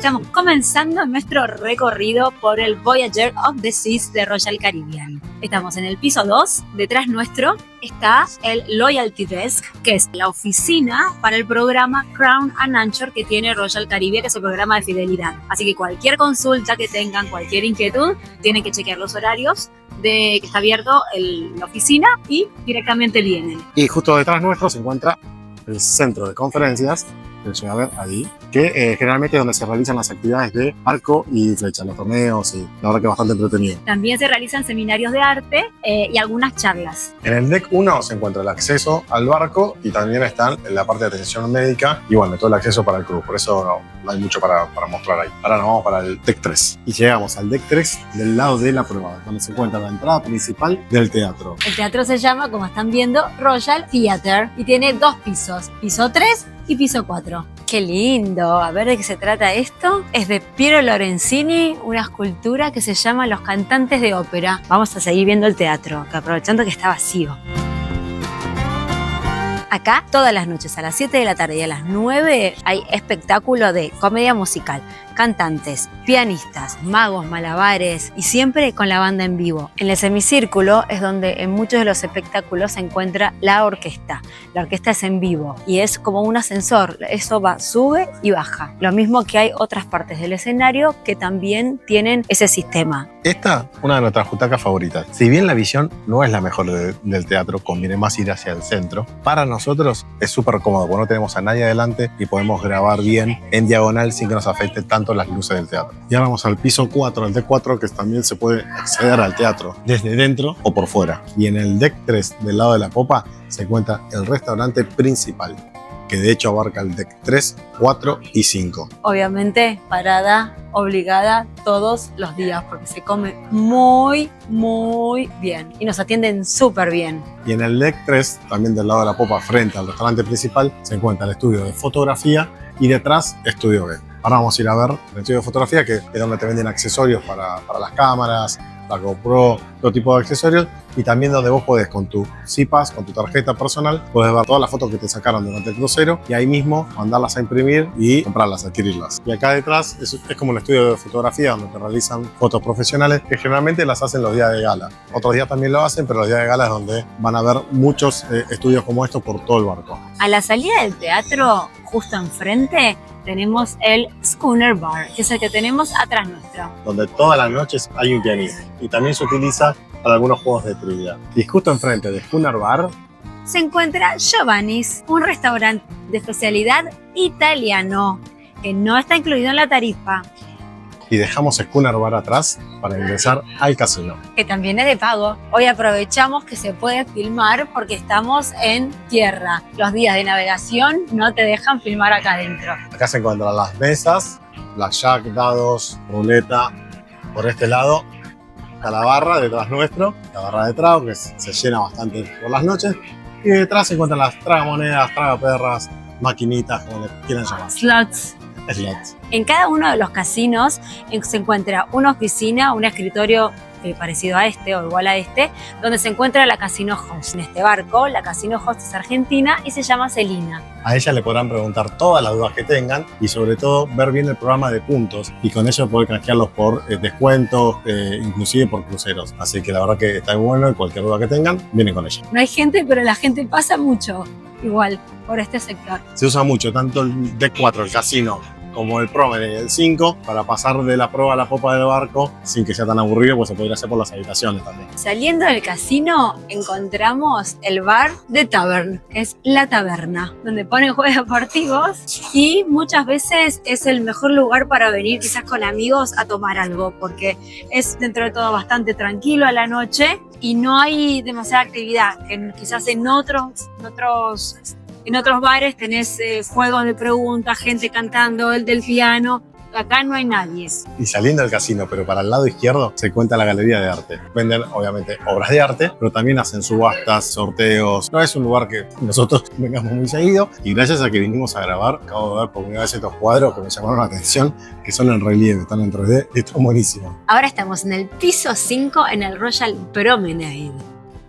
estamos comenzando nuestro recorrido por el Voyager of the Seas de Royal Caribbean. Estamos en el piso 2, detrás nuestro está el Loyalty Desk, que es la oficina para el programa Crown and Anchor que tiene Royal Caribbean, que es el programa de fidelidad. Así que cualquier consulta que tengan, cualquier inquietud, tienen que chequear los horarios de que está abierto la oficina y directamente vienen. Y justo detrás nuestro se encuentra el centro de conferencias, que se va a ver ahí, que generalmente es donde se realizan las actividades de arco y flecha, los torneos, y la verdad que es bastante entretenido. También se realizan seminarios de arte y algunas charlas. En el deck 1 se encuentra el acceso al barco y también están en la parte de atención médica y bueno, todo el acceso para el club, por eso no hay mucho para mostrar ahí. Ahora nos vamos para el deck 3 y llegamos al deck 3 del lado de la prueba, donde se encuentra la entrada principal del teatro. El teatro se llama, como están viendo, Royal Theatre y tiene 2 pisos, piso 3 y piso 4. ¡Qué lindo! A ver de qué se trata esto. Es de Piero Lorenzini, una escultura que se llama Los Cantantes de Ópera. Vamos a seguir viendo el teatro, aprovechando que está vacío. Acá, todas las noches, a las 7 de la tarde y a las 9, hay espectáculo de comedia musical, cantantes, pianistas, magos, malabares y siempre con la banda en vivo. En el semicírculo es donde en muchos de los espectáculos se encuentra la orquesta. La orquesta es en vivo y es como un ascensor, eso va, sube y baja. Lo mismo que hay otras partes del escenario que también tienen ese sistema. Esta, una de nuestras butacas favoritas. Si bien la visión no es la mejor del teatro, conviene más ir hacia el centro, para nosotros es súper cómodo, porque no tenemos a nadie adelante y podemos grabar bien en diagonal sin que nos afecte tanto las luces del teatro. Y ahora vamos al piso 4, el deck 4, que también se puede acceder al teatro desde dentro o por fuera. Y en el deck 3, del lado de la popa, se encuentra el restaurante principal, que de hecho abarca el deck 3, 4 y 5. Obviamente, parada obligada todos los días, porque se come muy, muy bien y nos atienden súper bien. Y en el deck 3, también del lado de la popa, frente al restaurante principal, se encuentra el estudio de fotografía y detrás, estudio B. Ahora vamos a ir a ver el estudio de fotografía, que es donde te venden accesorios para las cámaras, la GoPro, todo tipo de accesorios, y también donde vos podés con tu CPAS, con tu tarjeta personal, podés ver todas las fotos que te sacaron durante el crucero y ahí mismo mandarlas a imprimir y comprarlas, adquirirlas. Y acá detrás es como un estudio de fotografía donde te realizan fotos profesionales que generalmente las hacen los días de gala. Otros días también lo hacen, pero los días de gala es donde van a ver muchos estudios como estos por todo el barco. A la salida del teatro, justo enfrente, tenemos el Schooner Bar, que es el que tenemos atrás nuestro. Donde todas las noches hay un pianista y también se utiliza para algunos juegos de trivia. Y justo enfrente de Schooner Bar se encuentra Giovanni's, un restaurante de especialidad italiano que no está incluido en la tarifa. Y dejamos Schooner Bar atrás para ingresar al casino, Que también es de pago. Hoy aprovechamos que se puede filmar porque estamos en tierra. Los días de navegación no te dejan filmar acá adentro. Acá se encuentran las mesas, blackjack, dados, ruleta. Por este lado está la barra detrás nuestro, la barra de trago que se llena bastante por las noches. Y detrás se encuentran las tragamonedas, tragaperras, maquinitas, como le quieran llamar. Slots. Slots. En cada uno de los casinos se encuentra una oficina, un escritorio parecido a este o igual a este, donde se encuentra la Casino Host. En este barco, la Casino Host es argentina y se llama Celina. A ella le podrán preguntar todas las dudas que tengan y sobre todo ver bien el programa de puntos y con ello poder canjearlos por descuentos, inclusive por cruceros. Así que la verdad que está bueno y cualquier duda que tengan, vienen con ella. No hay gente, pero la gente pasa mucho igual por este sector. Se usa mucho tanto el deck 4, el casino, como el Promenade y el 5, para pasar de la proa a la popa del barco sin que sea tan aburrido, pues se podría hacer por las habitaciones también. Saliendo del casino encontramos el bar de Tavern, que es la taberna, donde ponen juegos deportivos y muchas veces es el mejor lugar para venir quizás con amigos a tomar algo, porque es dentro de todo bastante tranquilo a la noche y no hay demasiada actividad, que quizás en otros bares tenés juegos de preguntas, gente cantando, el del piano. Acá no hay nadie. Y saliendo del casino, pero para el lado izquierdo, se encuentra la galería de arte. Venden, obviamente, obras de arte, pero también hacen subastas, sorteos. No es un lugar que nosotros vengamos muy seguido. Y gracias a que vinimos a grabar, acabo de ver por primera vez estos cuadros que me llamaron la atención, que son en relieve, están en 3D y están buenísimos. Ahora estamos en el piso 5 en el Royal Promenade.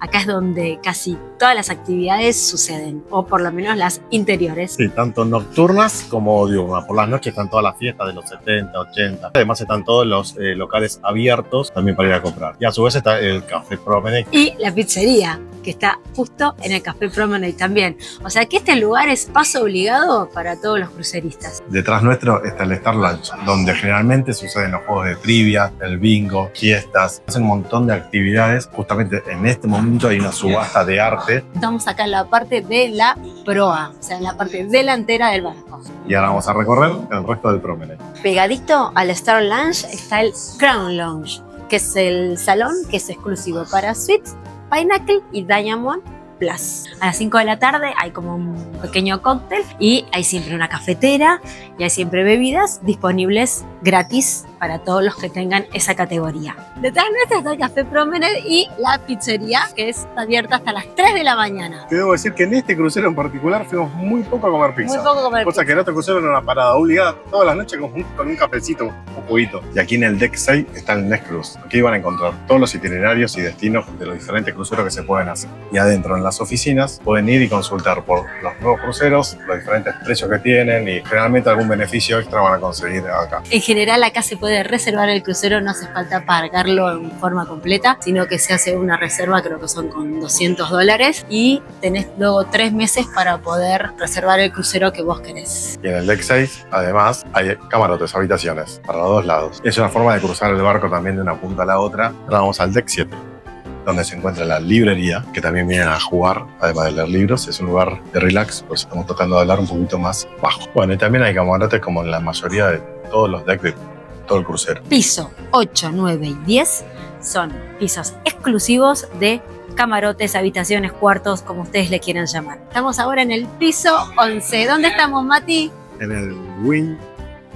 Acá es donde casi todas las actividades suceden, o por lo menos las interiores. Sí, tanto nocturnas como diurnas. Por las noches están todas las fiestas de los 70, 80. Además están todos los locales abiertos también para ir a comprar. Y a su vez está el Café Promenade. Y la pizzería, que está justo en el Café Promenade también. O sea que este lugar es paso obligado para todos los cruceristas. Detrás nuestro está el Star Lounge, donde generalmente suceden los juegos de trivia, el bingo, fiestas. Hacen un montón de actividades. Justamente en este momento hay una subasta de arte. Estamos acá en la parte de la proa, o sea, en la parte delantera del barco. Y ahora vamos a recorrer el resto del Promenade. Pegadito al Star Lounge está el Crown Lounge, que es el salón que es exclusivo para suites, Pinnacle y Diamond Plus. A las 5 de la tarde hay como un pequeño cóctel y hay siempre una cafetera y hay siempre bebidas disponibles gratis para todos los que tengan esa categoría. Detrás nuestra está el Café Promenade y la pizzería, que está abierta hasta las 3 de la mañana. Te debo decir que en este crucero en particular fuimos muy poco a comer pizza. Muy poco comer Cosa que en otro crucero era una parada obligada todas las noches con un cafecito, un juguito. Y aquí en el Deck 6 está el Next Cruise. Aquí van a encontrar todos los itinerarios y destinos de los diferentes cruceros que se pueden hacer. Y adentro, en las oficinas, pueden ir y consultar por los nuevos cruceros, los diferentes precios que tienen y generalmente algún beneficio extra van a conseguir acá. En general acá se puede reservar el crucero, no hace falta pagarlo en forma completa, sino que se hace una reserva, creo que son con $200 y tenés luego 3 meses para poder reservar el crucero que vos querés. Y en el Deck 6, además, hay camarotes, habitaciones para los dos lados. Es una forma de cruzar el barco también de una punta a la otra. Ahora vamos al Deck 7, donde se encuentra la librería, que también vienen a jugar, además de leer libros. Es un lugar de relax, por eso estamos tratando de hablar un poquito más bajo. Bueno, y también hay camarotes como en la mayoría de todos los decks de todo el crucero. Piso 8, 9 y 10 son pisos exclusivos de camarotes, habitaciones, cuartos, como ustedes le quieran llamar. Estamos ahora en el piso 11. ¿Dónde estamos, Mati? En el Wind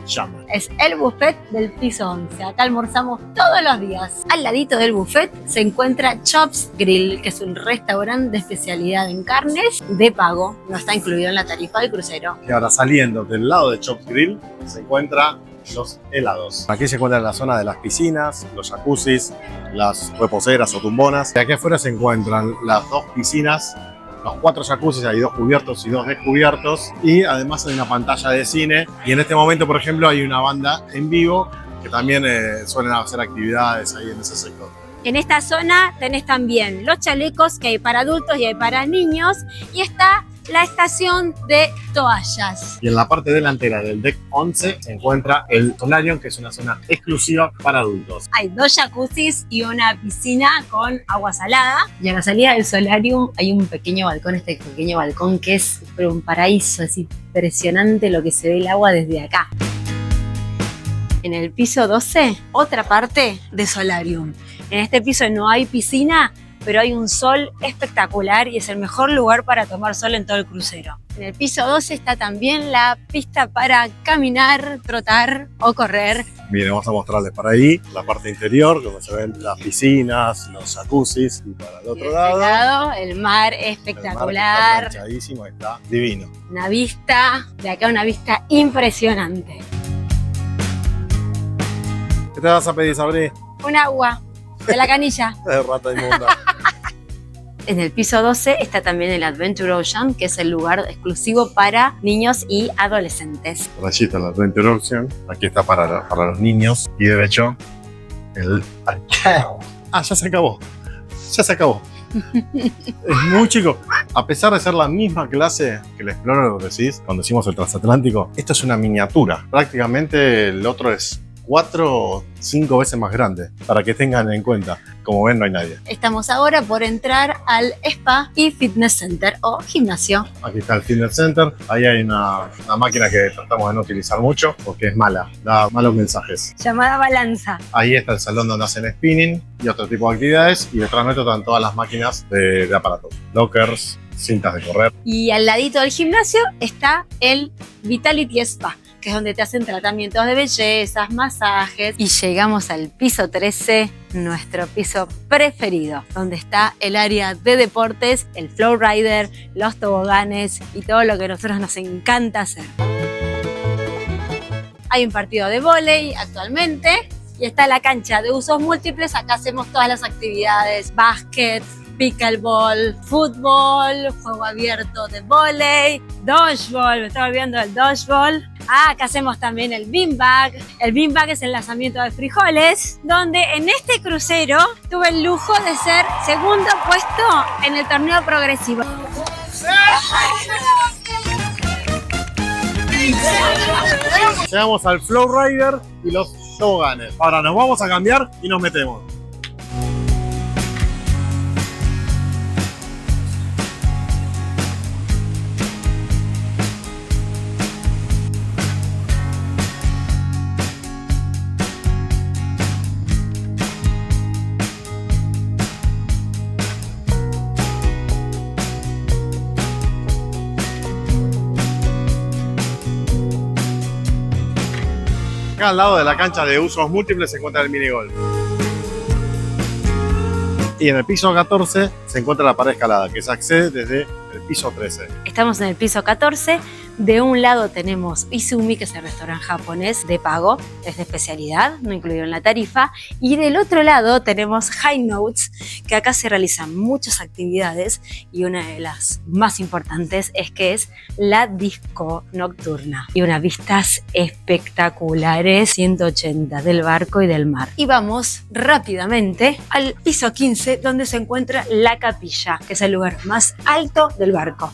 Jammer. Es el buffet del piso 11. Acá almorzamos todos los días. Al ladito del buffet se encuentra Chops Grill, que es un restaurante de especialidad en carnes de pago. No está incluido en la tarifa del crucero. Y ahora saliendo del lado de Chops Grill se encuentra los helados. Aquí se encuentra la zona de las piscinas, los jacuzzis, las reposeras o tumbonas. Y aquí afuera se encuentran las 2 piscinas, los 4 jacuzzis, hay 2 cubiertos y 2 descubiertos. Y además hay una pantalla de cine. Y en este momento, por ejemplo, hay una banda en vivo que también suelen hacer actividades ahí en ese sector. En esta zona tenés también los chalecos que hay para adultos y hay para niños. Y está la estación de toallas. Y en la parte delantera del Deck 11 se encuentra el Solarium, que es una zona exclusiva para adultos. Hay 2 jacuzzis y una piscina con agua salada. Y a la salida del solarium hay un pequeño balcón, este pequeño balcón que es un paraíso, es impresionante lo que se ve el agua desde acá. En el piso 12, otra parte de solarium. En este piso no hay piscina, pero hay un sol espectacular y es el mejor lugar para tomar sol en todo el crucero. En el piso 12 está también la pista para caminar, trotar o correr. Bien, vamos a mostrarles para ahí la parte interior, donde se ven las piscinas, los jacuzzis, y para el otro lado, el mar espectacular. El mar está planchadísimo, está divino. Una vista, de acá una vista impresionante. ¿Qué te vas a pedir, Sabri? Un agua de la canilla. Rata inmunda. En el piso 12 está también el Adventure Ocean, que es el lugar exclusivo para niños y adolescentes. Allí está el Adventure Ocean. Aquí está para los niños. Y de hecho, el arcade. Ah, ya se acabó. Ya se acabó. Es muy chico. A pesar de ser la misma clase que el Explorer, decís, cuando hicimos el transatlántico, esto es una miniatura. Prácticamente el otro es 4 o 5 veces más grande, para que tengan en cuenta. Como ven, no hay nadie. Estamos ahora por entrar al Spa y Fitness Center o gimnasio. Aquí está el Fitness Center. Ahí hay una máquina que tratamos de no utilizar mucho porque es mala, da malos mensajes. Llamada balanza. Ahí está el salón donde hacen spinning y otro tipo de actividades. Y detrás nuestro están todas las máquinas de aparatos. Lockers, cintas de correr. Y al ladito del gimnasio está el Vitality Spa, que es donde te hacen tratamientos de bellezas, masajes. Y llegamos al piso 13, nuestro piso preferido, donde está el área de deportes, el flow rider, los toboganes y todo lo que a nosotros nos encanta hacer. Hay un partido de vóley actualmente y está la cancha de usos múltiples. Acá hacemos todas las actividades, básquet, pickleball, fútbol, juego abierto de vóley, dodgeball, me estaba olvidando del dodgeball. Acá hacemos también el beanbag. El beanbag es el lanzamiento de frijoles, donde en este crucero tuve el lujo de ser segundo puesto en el torneo progresivo. Llegamos al Flow Rider y los toboganes. Ahora nos vamos a cambiar y nos metemos. Acá al lado de la cancha de usos múltiples se encuentra el minigolf. Y en el piso 14 se encuentra la pared escalada, que se accede desde el piso 13. Estamos en el piso 14. De un lado tenemos Izumi, que es el restaurante japonés de pago, es de especialidad, no incluido en la tarifa. Y del otro lado tenemos High Notes, que acá se realizan muchas actividades y una de las más importantes es que es la disco nocturna. Y unas vistas espectaculares, 180 del barco y del mar. Y vamos rápidamente al piso 15, donde se encuentra la capilla, que es el lugar más alto del barco.